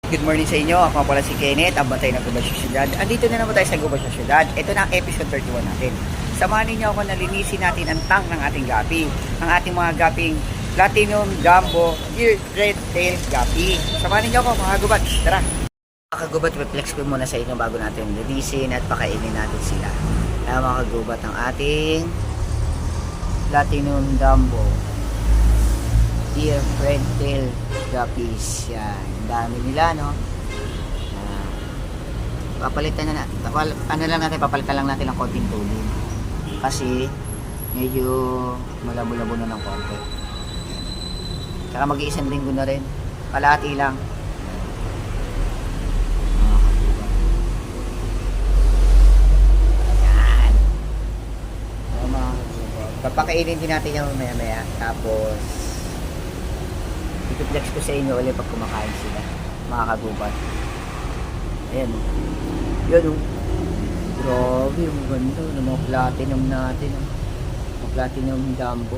Good morning sa inyo. Ako pala si Kenneth, ang bantay ng Gubat Syudad. Andito na naman tayo sa Gubat Syudad. Ito na ang episode 31 natin. Samahan ninyo ako na linisin natin ang tank ng ating gapi. Ang ating mga gaping Platinum, Jumbo, Red Tail Gapi. Samahan ninyo ako mga Gubat. Tara! Mga Kagubat, reflex ko muna sa inyo bago natin linisin at pakainin natin sila. Kaya mga Kagubat, ang ating Platinum, Jumbo, Red Tail Guppies. Yan, ang dami nila, no? Papalitan na natin, papalitan lang natin ng konting tuling kasi medyo malabo-labo na ng konti. Saka mag-iisang linggo na rin, kalahati lang. Yan, papakainin din natin yung maya-maya, tapos i-flex ko sa inyo ulit pag kumakain sila, mga Kagubat. Ayan o. Yan o. Grabe, yung ganda ng mga platinum natin. Mga platinum jumbo.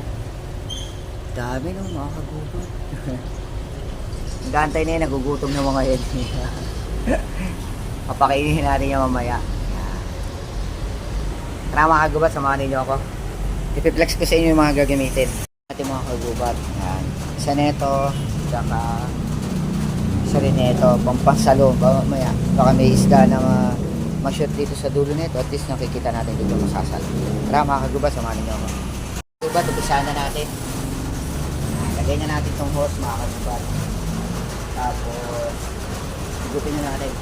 Dami no, mga Kagubat. Gantay na yan, nagugutom na mga yan. Papakainin natin yung mamaya. Tara mga Kagubat, samahan ninyo ako. I-flex ko sa inyo yung mga gagamitin natin mga Kagubat. Yan. Isa neto, saka isa rin neto, pampasalo mamaya. Baka may isda na ma-shoot dito sa dulo neto, at least nakikita natin dito masasalo. Tara mga Kagubat, samahan ninyo ako. Kagubat, upisahan na natin. Lagay na natin itong hose mga Kagubat. Tapos higupin na natin.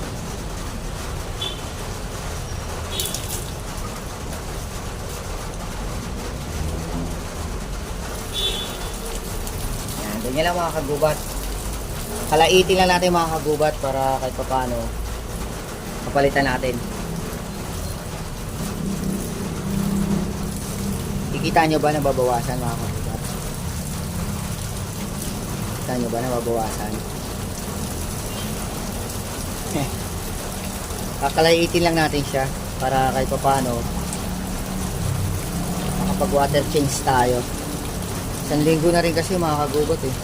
Ganyan lang mga Kagubat. Kalaitin lang natin mga Kagubat para kahit paano kapalitan natin. Kikita nyo ba na babawasan mga Kagubat? Kikita nyo ba na babawasan? Kakalaitin lang natin siya para kahit paano makapag water change tayo. Isang linggo na rin kasi mga Kagubat eh.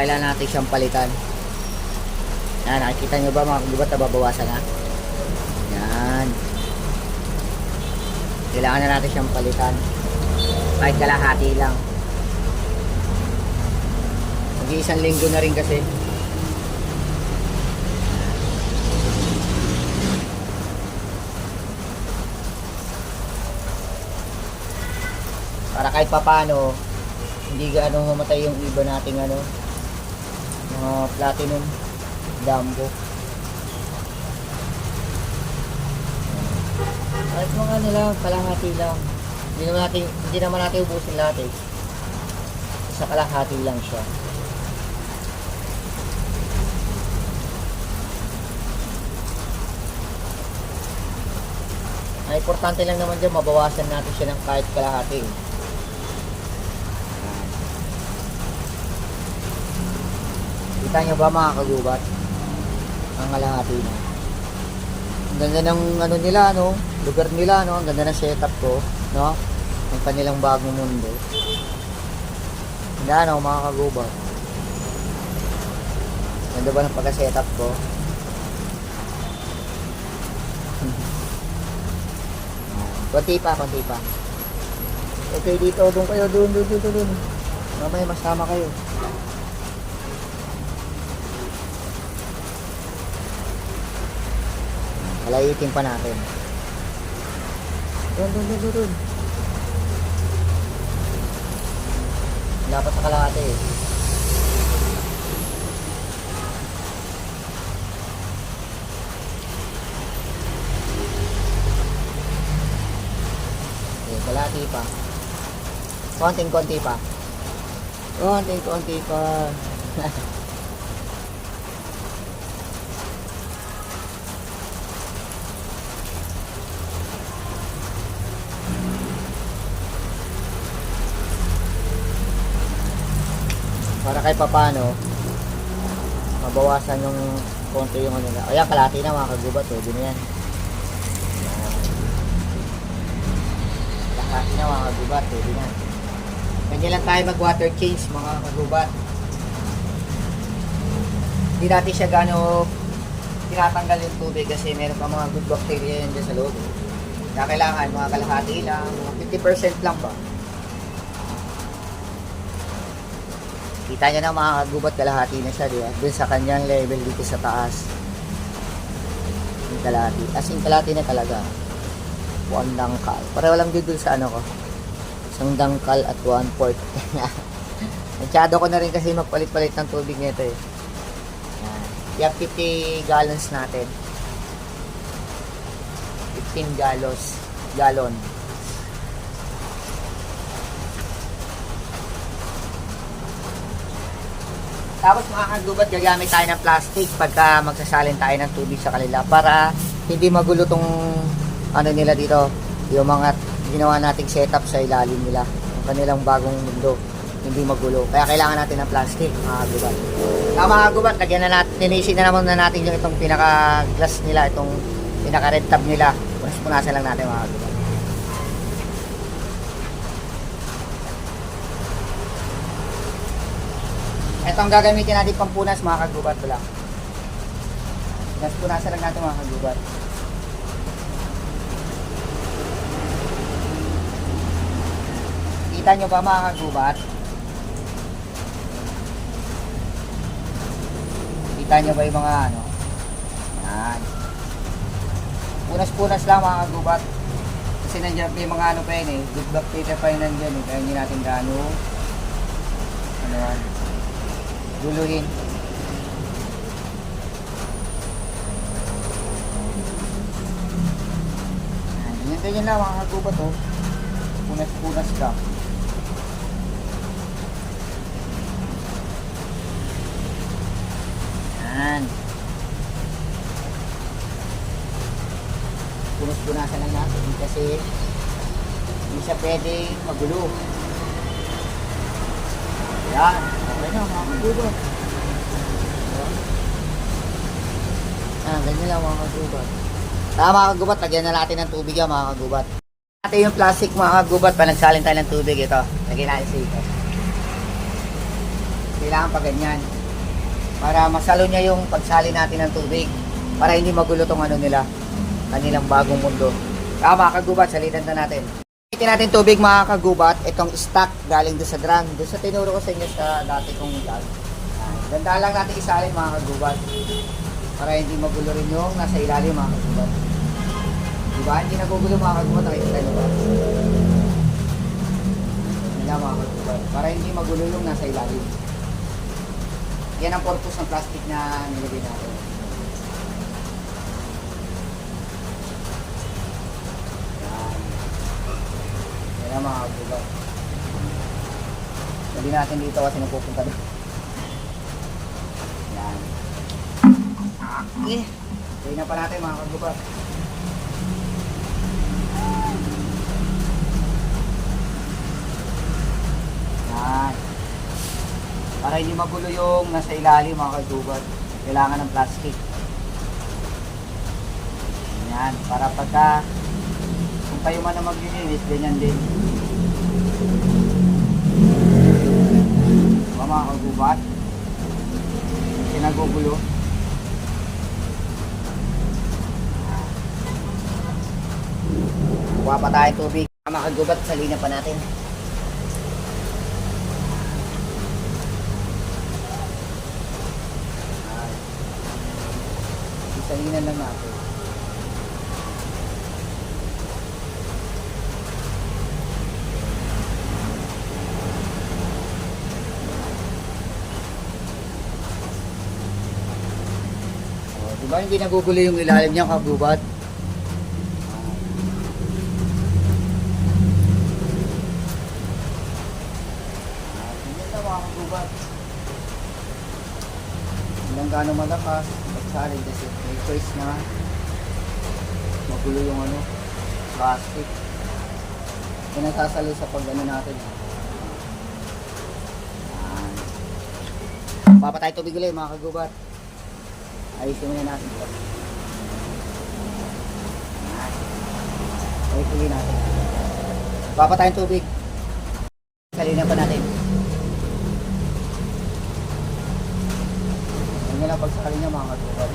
Kailangan natin siyang palitan. Yan, nakikita nyo ba mga Kagubat, nababawasan na? Yan. Kailangan na natin siyang palitan. Kahit kalahati lang. Mag-iisang linggo na rin kasi. Para kahit papano hindi gaano mamatay yung iba nating mga platinum jumbo. Kahit mga lang, kalahati lang. Hindi naman natin ubusin lahat eh. Sa kalahati lang siya. Ang importante lang naman dyan, mabawasan natin siya ng kahit kalahati. Kita nyo ba mga Kagubat? Ang kalahati na. Ang ganda ng nila, no? Lugar nila, no? Ang ganda ng setup ko, no? Ang kanilang bagong mundo. Ganda, no, mga Kagubat? Ganda ba ng pagka-setup ko? Konti pa. Okay, dito, doon kayo, doon. Mamaya masama kayo. Kalaitin pa natin. Doon. Wala pa sa kalahati eh. Okay, kalahati pa. Konting-konti pa. Konting-konti pa. Para kahit papano mabawasan yung konti yung nila. Ayan, kalahati na mga Kagubat, pwede na yan. Kalahati na mga Kagubat, pwede na. Ganyan lang tayo mag-water change mga kagubat. Hindi natin siya gano'ng tinatanggal yung tubig kasi meron pa mga good bacteria yan dyan sa loob. Kaya kailangan mga kalahati lang, mga 50% lang ba. Kita nyo na mga kagubat, kalahati na siya, di ba? Dun sa kanyang level dito sa taas. Yung kalahati. As in kalahati na talaga. 1 dangkal. Pareho lang dito sa ano ko. Isang dangkal at 1/4. Nasyado ko na rin kasi magpalit-palit ng tubig nito eh. Yan. 50 gallons natin. 15 gallon. Tapos mga kagubat, gagamit tayo ng plastic pagka magsasalin tayo ng tubig sa kanila para hindi magulo tong ano nila dito, yung mga ginawa nating setup sa ilalim nila, yung kanilang bagong mundo, hindi magulo. Kaya kailangan natin ng plastic mga kagubat. Mga kagubat, lagyan na natin, ninisin na naman na natin yung itong pinaka glass nila, itong pinaka red tab nila. Punasan lang natin mga kagubat. Ito ang gagamitin natin pampunas mga kagubat ko lang. Punasan lang natin mga kagubat. Kita nyo ba mga kagubat? Kita nyo ba yung mga ano? Yan. Punas-punas lang mga kagubat. Kasi nandiyan may mga ano pa yun eh. Good bacteria pa yun nandiyan eh. Kaya hindi natin gaano ano yan. Guluhin. Ganyan lang mga kagubat oh. Punas-punas lang. Yan. Punas-punasan lang natin kasi hindi siya pwede magulo. Yan. Okay na mga kagubat. Ganyan lang mga kagubat. Mga kagubat, lagyan na natin ng tubig yan mga kagubat. Natin yung plastic mga kagubat, pa nagsalin tayo ng tubig ito. Lagyan natin sa ito. Kailangan pa ganyan. Para masalo niya yung pagsalin natin ng tubig. Para hindi magulo tong ano nila. Kanilang bagong mundo. Mga kagubat, salitan na natin. Ito natin tubig mga kagubat. Itong stock galing doon sa drum. Doon sa tinuro ko sa inyo sa dati kong vlog. Ganda lang natin isalin mga kagubat. Para hindi magulo rin yung nasa ilalim mga kagubat. Diba? Hindi nagugulo mga kagubat. Nakikita nyo ba? Yan mga kagubat. Para hindi magulo yung nasa ilalim. Yan ang purpose ng plastic na nilagay natin. Yan mga kagubat. Sabi natin dito kasi napupunta doon. Yan. Okay. Gawin na pa natin mga kagubat. Yan. Para hindi magulo yung nasa ilalim mga kagubat. Kailangan ng plastic. Yan. Para pagka kung kayo man na maglilinis, ganyan din. Diba mga kagubat? Kasi nagugulo. Kuha pa tayo tubig. Mga kagubat, salina pa natin. Salinan lang natin. Diba hindi nagugulo yung ilalim niya kagubat? Hindi na mga kagubat. Hindi lang gano'ng malakas. Pagsalin kasi may choice na magulo yung ano, plastic. Kaya nasasalo sa pag-ano natin. Papatay tubig ulit mga kagubat. Ayusin muna natin ito. Ayusin natin. Papatay tubig. Salinan pa natin. Yan lang pagsakali niya mga kagubad.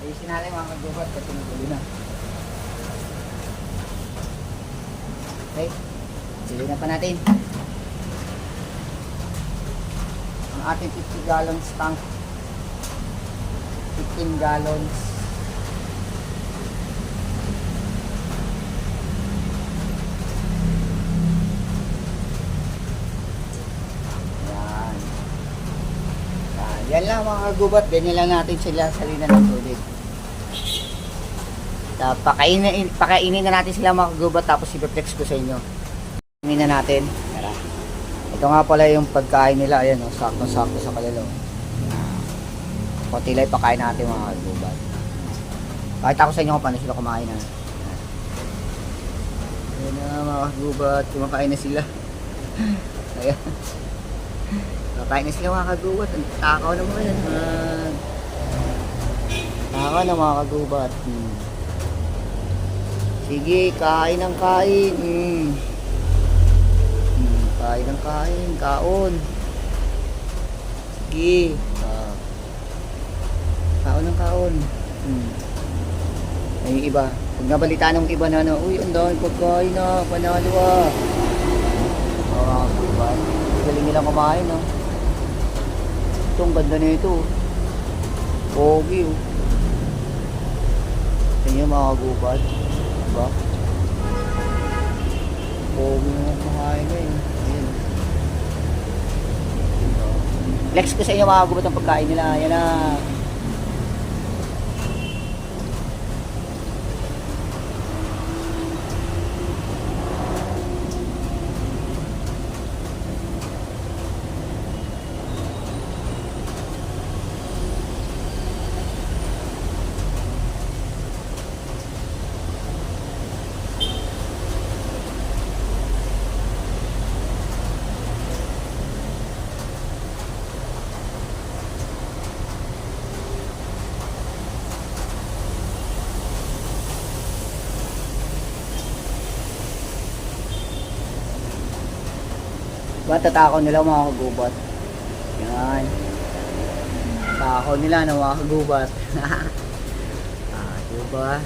Ayusin natin mga kagubad kasi nagulo na. Okay, silinan pa natin. Ang ating 50 gallons tank. 15 gallons. Yan. Yan lang mga kagubat. Ganyan lang natin sila salinan ng tubig. Pakainin na natin sila mga kagubat tapos i-flex ko sa inyo. Pakainin na natin. Tara. Ito nga pala yung pagkain nila. Ayan o, sakto-sakto sa kalalo. Kunti lang pakain natin mga kagubat. Kahit ako sa inyo kung paano sila kumain ha. Ayan na mga kagubat. Kumakain na sila. Ayan. Kumakain na sila mga kagubat. Ang takaw naman yan. Takaw na mga kagubat. Sige, kain ng kain. Kain ng kain. Kaon. Sige. Kaon ng kaon. Ay, yung iba. Pag nabalitaan ng iba na, uy, ang dami pagkain na. Panalo ah. Oo, diba? Galing nilang kumain, no? Ito, ang ganda na ito. Pogi, oh. Ito niyo, mga kagubat. Diba? Pogi naman kumain na eh. Ayan. Flex ko sa inyo mga kagubat ang pagkain nila. Ayan na. Diba, tatakaw nila mga kagubat. Yan. Takaw nila ng mga kagubat. Diba?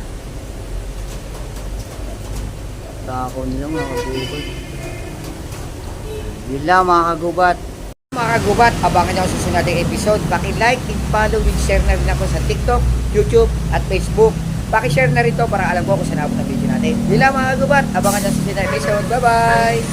Takaw nila mga kagubat. Yun lang mga kagubat. Mga kagubat, abangan nyo sa susunod nating episode. Paki-like, i-follow, i-share na rin ako sa TikTok, YouTube, at Facebook. Paki-share na rin to para alam ko kung saan abot ang video natin. Yun lang mga kagubat, abangan nyo sa susunod nating episode. Bye-bye!